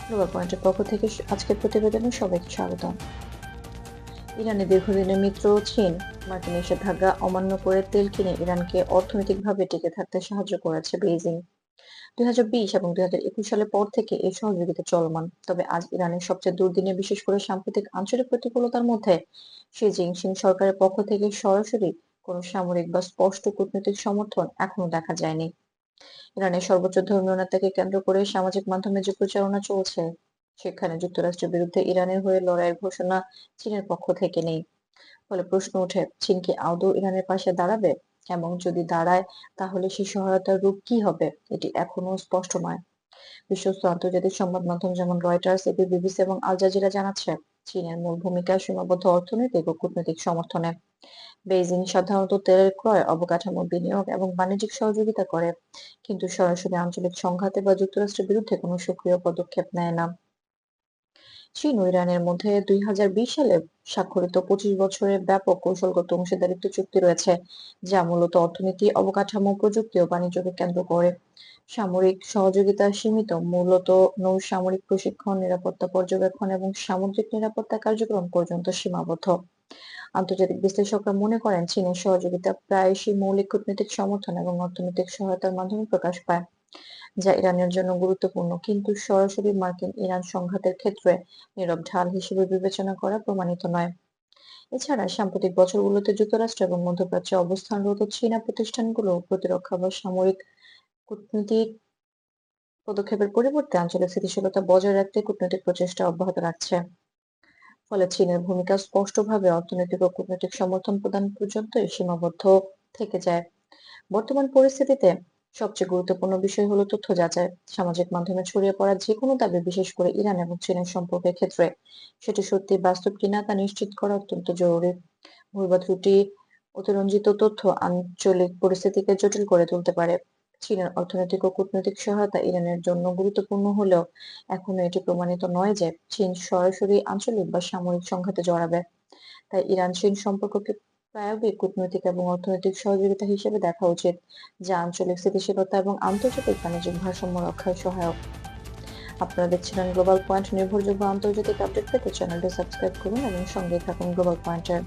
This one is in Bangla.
গ্লোবাল পয়েন্টের পক্ষ থেকে আজকের প্রতিবেদনে সবাইকে স্বাগত। ইরানের দীর্ঘদিনের মিত্র চীন মার্কিন নিষেধাজ্ঞা অমান্য করে তেল কিনে ইরানকে অর্থনৈতিকভাবে টিকে থাকতে সাহায্য করেছে বেইজিং। 2020 এবং 2021 সালের পর থেকে এই সহযোগিতা চলমান। তবে আজ ইরানের সবচেয়ে দুর্দিনে, বিশেষ করে সাম্প্রতিক আঞ্চলিক প্রতিকূলতার মধ্যে, শি জিনপিং সরকারের পক্ষ থেকে সরাসরি কোনো সামরিক বা স্পষ্ট কূটনৈতিক সমর্থন এখনো দেখা যায়নি। ইরানের সর্বোচ্চ ধর্মীয় নেতাকে কেন্দ্র করে সামাজিক মাধ্যমে যে প্রচারণা চলছে, সেখানে যুক্তরাষ্ট্রের বিরুদ্ধে ইরানের হয়ে লড়াইয়ের ঘোষণা চীনের পক্ষ থেকে নেই। ফলে প্রশ্ন ওঠে, চীন কি আদৌ ইরানের পাশে দাঁড়াবে, এবং যদি দাঁড়ায় তাহলে সেই সহায়তার রূপ কি হবে, এটি এখনো স্পষ্ট নয়। বিশ্বস্ত আন্তর্জাতিক সংবাদ মাধ্যম যেমন রয়টার্স, এপি, বিবিসি এবং আল জাজিরা জানাচ্ছে, চীনের মূল ভূমিকা সীমাবদ্ধ অর্থনৈতিক ও কূটনৈতিক সমর্থনে। বেইজিং সাধারণত তেলের ক্রয়, অবকাঠামো বিনিয়োগ এবং বাণিজ্যিক সহযোগিতা করে, কিন্তু সরাসরি আঞ্চলিক সংঘাতে বা যুক্তরাষ্ট্রের বিরুদ্ধে কোনো সক্রিয় পদক্ষেপ নেয় না। চীন ও ইরানের মধ্যে 2020 সালে স্বাক্ষরিত 25 বছরের ব্যাপক কৌশলগত অংশীদারিত্ব চুক্তি রয়েছে, যা মূলত অর্থনীতি, অবকাঠামো, প্রযুক্তি ও বাণিজ্যকে কেন্দ্র করে। সামরিক সহযোগিতা সীমিত, মূলত নৌ-সামরিক প্রশিক্ষণ, নিরাপত্তা পর্যবেক্ষণ এবং সামুদ্রিক নিরাপত্তা কার্যক্রম পর্যন্ত সীমাবদ্ধ। আন্তর্জাতিক বিশ্লেষকরা মনে করেন, চীনের সহযোগিতা প্রায়শই মৌলিক কূটনৈতিক সমর্থন এবং অর্থনৈতিক সহায়তার মাধ্যমে প্রকাশ পায়, যা ইরানের জন্য গুরুত্বপূর্ণ, কিন্তু সরাসরি মার্কিন-ইরান সংঘাতের ক্ষেত্রে নীরব ঢাল হিসেবে বিবেচনা করা প্রমাণিত নয়। এছাড়া সাম্প্রতিক বছরগুলোতে যুক্তরাষ্ট্র এবং মধ্যপ্রাচ্যে অবস্থানরত চীনা প্রতিষ্ঠানগুলো প্রতিরক্ষা বা সামরিক কূটনৈতিক পদক্ষেপের পরিবর্তে আঞ্চলিক স্থিতিশীলতা বজায় রাখতে কূটনৈতিক প্রচেষ্টা অব্যাহত রাখছে। ফলে চীনের ভূমিকা স্পষ্টভাবে অর্থনৈতিক ও কূটনৈতিক সমর্থন প্রদান পর্যন্তই সীমাবদ্ধ থেকে যায়। বর্তমান পরিস্থিতিতে সবচেয়ে গুরুত্বপূর্ণ বিষয় হলো তথ্য যাচাই। সামাজিক মাধ্যমে ছড়িয়ে পড়া যেকোনো দাবি, বিশেষ করে ইরান এবং চীনের সম্পর্কের ক্ষেত্রে, সেটি সত্যি বাস্তব কিনা তা নিশ্চিত করা অত্যন্ত জরুরি। ভুল বা ত্রুটি অতিরঞ্জিত তথ্য আঞ্চলিক পরিস্থিতিকে জটিল করে তুলতে পারে। চীনের অর্থনৈতিক ও কূটনৈতিক সহায়তা ইরানের জন্য গুরুত্বপূর্ণ হলেও এখনো এটি প্রমাণিত নয় যে চীন সরাসরি আঞ্চলিক বা সামরিক সংঘাতে জড়াবে। তাই ইরান-চীন সম্পর্ককে প্রায়োগিক কূটনৈতিক এবং অর্থনৈতিক সহযোগিতা হিসেবে দেখা উচিত, যা আঞ্চলিক স্থিতিশীলতা এবং আন্তর্জাতিক বাণিজ্যিক ভারসাম্য রক্ষায় সহায়ক। আপনারা দেখছিলেন গ্লোবাল পয়েন্ট। নির্ভরযোগ্য আন্তর্জাতিক আপডেট পেতে চ্যানেলটি সাবস্ক্রাইব করুন এবং সঙ্গেই থাকুন গ্লোবাল পয়েন্টের।